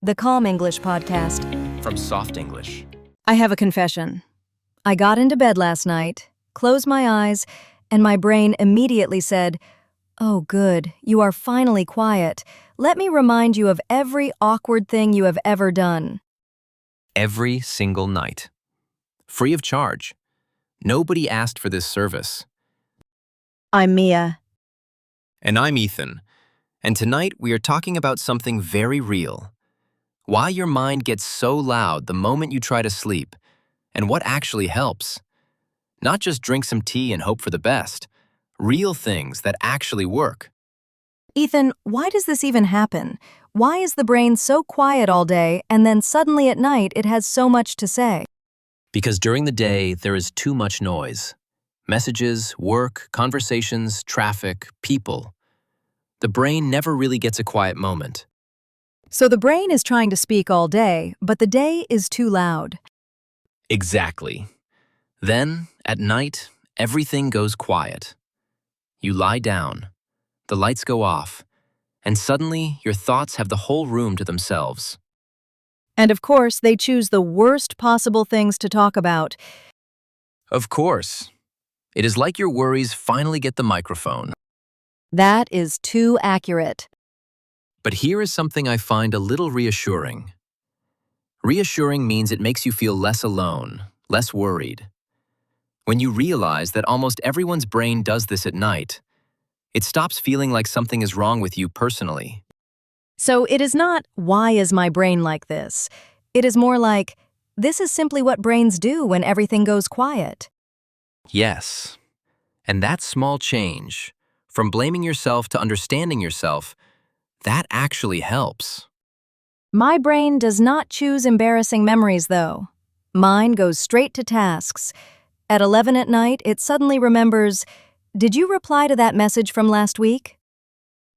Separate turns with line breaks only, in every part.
The Calm English Podcast.
From Soft English.
I have a confession. I got into bed last night, closed my eyes, and my brain immediately said, "Oh, good, you are finally quiet. Let me remind you of every awkward thing you have ever done."
Every single night. Free of charge. Nobody asked for this service.
I'm Mia.
And I'm Ethan. And tonight we are talking about something very real. Why your mind gets so loud the moment you try to sleep, and what actually helps. Not just drink some tea and hope for the best. Real things that actually work.
Ethan, why does this even happen? Why is the brain so quiet all day and then suddenly at night it has so much to say?
Because during the day there is too much noise. Messages, work, conversations, traffic, people. The brain never really gets a quiet moment.
So the brain is trying to speak all day, but the day is too loud.
Exactly. Then, at night, everything goes quiet. You lie down, the lights go off, and suddenly your thoughts have the whole room to themselves.
And of course, they choose the worst possible things to talk about.
Of course. It is like your worries finally get the microphone.
That is too accurate.
But here is something I find a little reassuring. Reassuring means it makes you feel less alone, less worried. When you realize that almost everyone's brain does this at night, it stops feeling like something is wrong with you personally.
So it is not, why is my brain like this? It is more like, this is simply what brains do when everything goes quiet.
Yes. And that small change, from blaming yourself to understanding yourself, that actually helps.
My brain does not choose embarrassing memories, though. Mine goes straight to tasks. At 11 at night, it suddenly remembers, did you reply to that message from last week?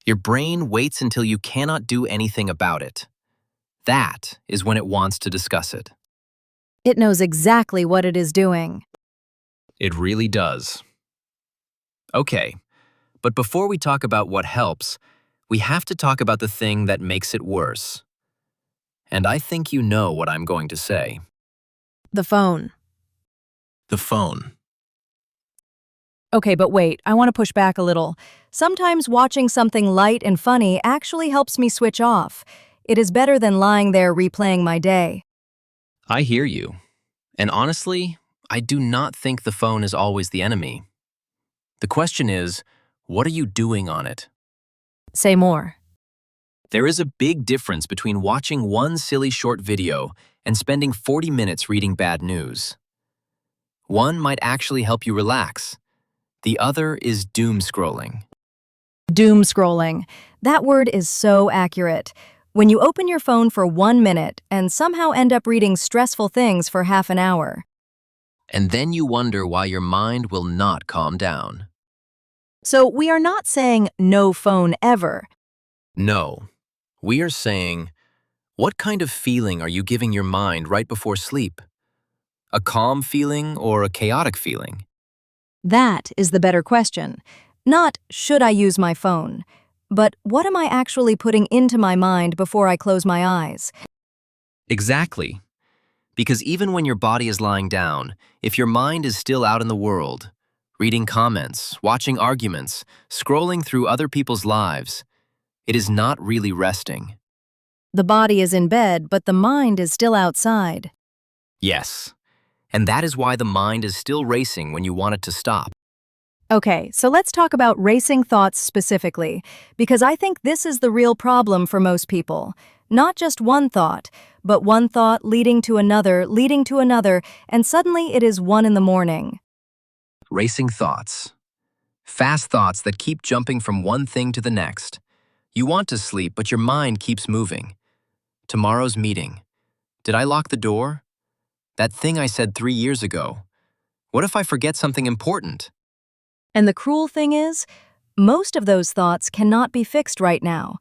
Your brain waits until you cannot do anything about it. That is when it wants to discuss it.
It knows exactly what it is doing.
It really does. Okay, but before we talk about what helps, we have to talk about the thing that makes it worse. And I think you know what I'm going to say.
The phone.
The phone.
Okay, but wait, I want to push back a little. Sometimes watching something light and funny actually helps me switch off. It is better than lying there replaying my day.
I hear you. And honestly, I do not think the phone is always the enemy. The question is, what are you doing on it?
Say more.
There is a big difference between watching one silly short video and spending 40 minutes reading bad news. One might actually help you relax. The other is doom scrolling.
Doom scrolling. That word is so accurate. When you open your phone for 1 minute and somehow end up reading stressful things for half an hour.
And then you wonder why your mind will not calm down.
So we are not saying no phone ever.
No, we are saying, what kind of feeling are you giving your mind right before sleep? A calm feeling or a chaotic feeling?
That is the better question. Not, should I use my phone? But what am I actually putting into my mind before I close my eyes?
Exactly. Because even when your body is lying down, if your mind is still out in the world, reading comments, watching arguments, scrolling through other people's lives, it is not really resting.
The body is in bed, but the mind is still outside.
Yes. And that is why the mind is still racing when you want it to stop.
Okay, so let's talk about racing thoughts specifically, because I think this is the real problem for most people. Not just one thought, but one thought leading to another, and suddenly it is 1 in the morning.
Racing thoughts. Fast thoughts that keep jumping from one thing to the next. You want to sleep, but your mind keeps moving. Tomorrow's meeting. Did I lock the door? That thing I said 3 years ago. What if I forget something important?
And the cruel thing is, most of those thoughts cannot be fixed right now.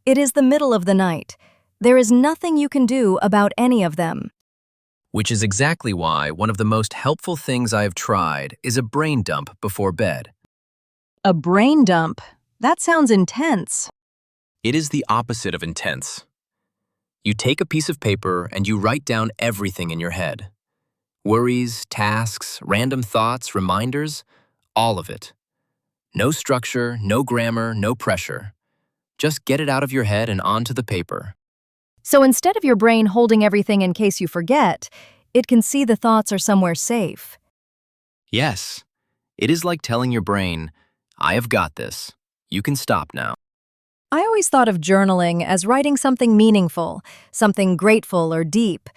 It is the middle of the night. There is nothing you can do about any of them.
Which is exactly why one of the most helpful things I have tried is a brain dump before bed.
A brain dump? That sounds intense.
It is the opposite of intense. You take a piece of paper and you write down everything in your head. Worries, tasks, random thoughts, reminders, all of it. No structure, no grammar, no pressure. Just get it out of your head and onto the paper.
So instead of your brain holding everything in case you forget, it can see the thoughts are somewhere safe.
Yes, it is like telling your brain, I have got this. You can stop now.
I always thought of journaling as writing something meaningful, something grateful or deep.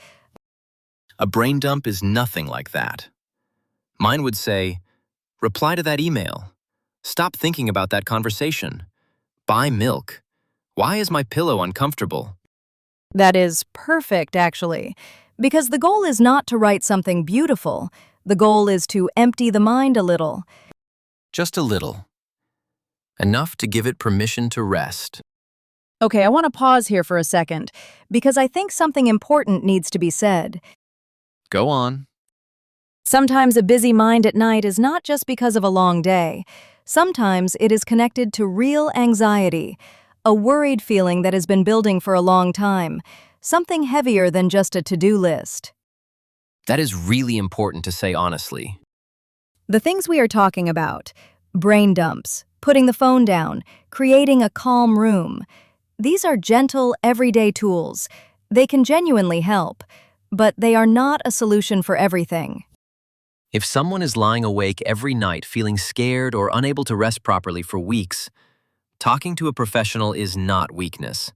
A brain dump is nothing like that. Mine would say, reply to that email. Stop thinking about that conversation. Buy milk. Why is my pillow uncomfortable?
That is perfect, actually, because the goal is not to write something beautiful. The goal is to empty the mind a little.
Just a little. Enough to give it permission to rest.
Okay, I want to pause here for a second, because I think something important needs to be said.
Go on.
Sometimes a busy mind at night is not just because of a long day. Sometimes it is connected to real anxiety, a worried feeling that has been building for a long time, something heavier than just a to-do list.
That is really important to say honestly.
The things we are talking about, brain dumps, putting the phone down, creating a calm room, these are gentle, everyday tools. They can genuinely help, but they are not a solution for everything.
If someone is lying awake every night feeling scared or unable to rest properly for weeks, talking to a professional is not weakness.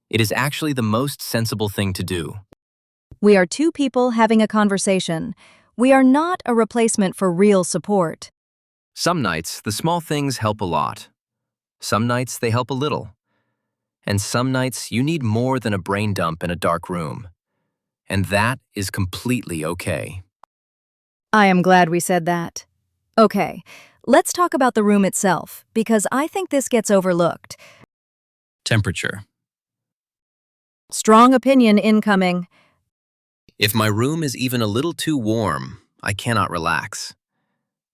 It is actually the most sensible thing to do.
We are two people having a conversation. We are not a replacement for real support.
Some nights, the small things help a lot. Some nights, they help a little. And some nights, you need more than a brain dump in a dark room. And that is completely okay.
I am glad we said that. Okay, let's talk about the room itself, because I think this gets overlooked.
Temperature.
Strong opinion incoming.
If my room is even a little too warm, I cannot relax.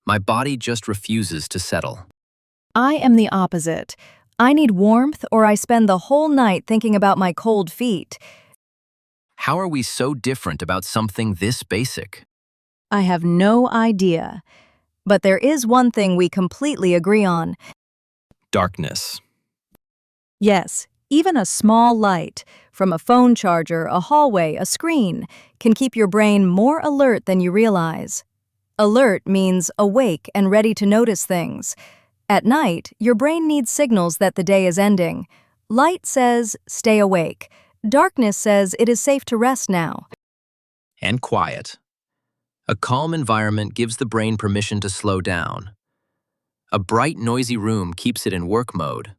My body just refuses to settle.
I am the opposite. I need warmth or I spend the whole night thinking about my cold feet.
How are we so different about something this basic?
I have no idea. But there is one thing we completely agree on.
Darkness.
Yes, even a small light, from a phone charger, a hallway, a screen, can keep your brain more alert than you realize. Alert means awake and ready to notice things. At night, your brain needs signals that the day is ending. Light says, stay awake. Darkness says it is safe to rest now.
And quiet. A calm environment gives the brain permission to slow down. A bright, noisy room keeps it in work mode.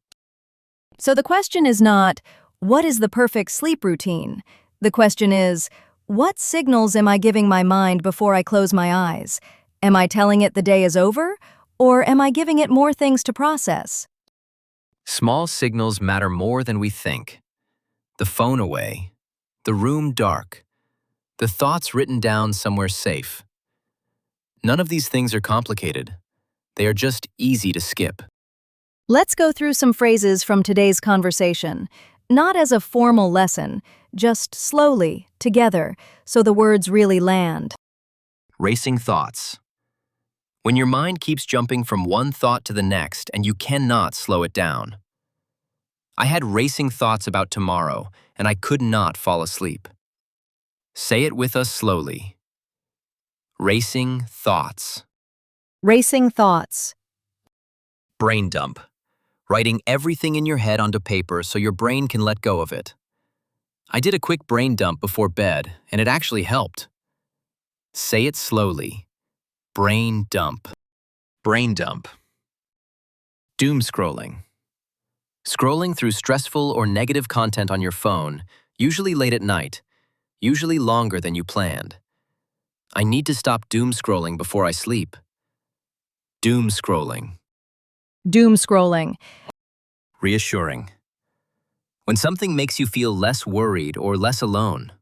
So the question is not, what is the perfect sleep routine? The question is, what signals am I giving my mind before I close my eyes? Am I telling it the day is over, or am I giving it more things to process?
Small signals matter more than we think. The phone away, the room dark, the thoughts written down somewhere safe. None of these things are complicated. They are just easy to skip.
Let's go through some phrases from today's conversation, not as a formal lesson, just slowly, together, so the words really land.
Racing thoughts. When your mind keeps jumping from one thought to the next and you cannot slow it down. I had racing thoughts about tomorrow and I could not fall asleep. Say it with us slowly. Racing thoughts.
Racing thoughts.
Brain dump. Writing everything in your head onto paper so your brain can let go of it. I did a quick brain dump before bed and it actually helped. Say it slowly. Brain dump. Brain dump. Doom scrolling. Scrolling through stressful or negative content on your phone, usually late at night, usually longer than you planned. I need to stop doom scrolling before I sleep. Doom scrolling.
Doom scrolling.
Reassuring. When something makes you feel less worried or less alone.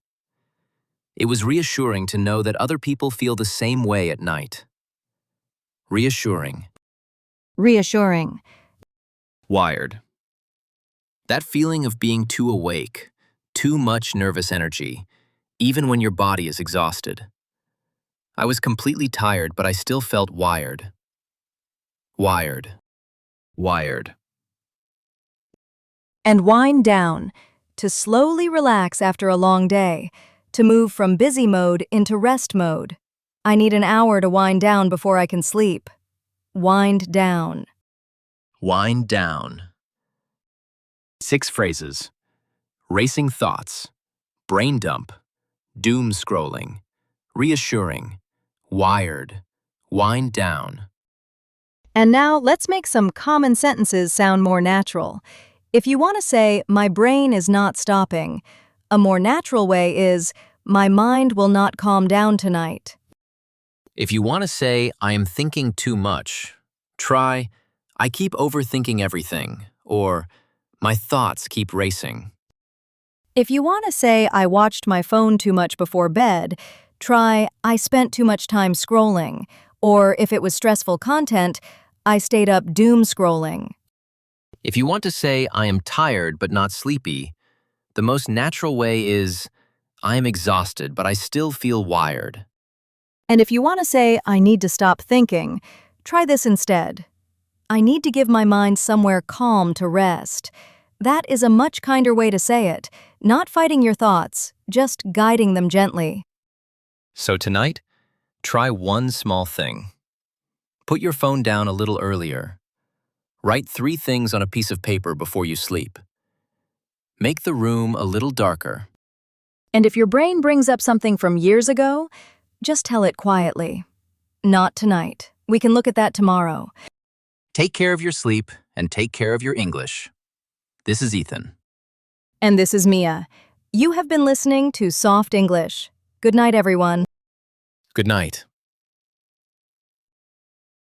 It was reassuring to know that other people feel the same way at night. Reassuring.
Reassuring.
Wired. That feeling of being too awake, Too much nervous energy, even when your body is exhausted. I was completely tired, but I still felt wired. Wired. Wired.
And wind down, to slowly relax after a long day, to move from busy mode into rest mode. I need an hour to wind down before I can sleep. Wind down.
Wind down. 6 phrases. Racing thoughts. Brain dump. Doom scrolling. Reassuring. Wired. Wind down.
And now let's make some common sentences sound more natural. If you want to say, my brain is not stopping, a more natural way is, my mind will not calm down tonight.
If you want to say, I am thinking too much, try, I keep overthinking everything, or my thoughts keep racing.
If you want to say, I watched my phone too much before bed, try, I spent too much time scrolling, or if it was stressful content, I stayed up doom scrolling.
If you want to say, I am tired but not sleepy, the most natural way is, I am exhausted but I still feel wired.
And if you want to say, I need to stop thinking, try this instead. I need to give my mind somewhere calm to rest. That is a much kinder way to say it, not fighting your thoughts, just guiding them gently.
So tonight, try one small thing. Put your phone down a little earlier. Write 3 things on a piece of paper before you sleep. Make the room a little darker.
And if your brain brings up something from years ago, just tell it quietly. Not tonight. We can look at that tomorrow.
Take care of your sleep and take care of your English. This is Ethan.
And this is Mia. You have been listening to Soft English. Good night, everyone.
Good night.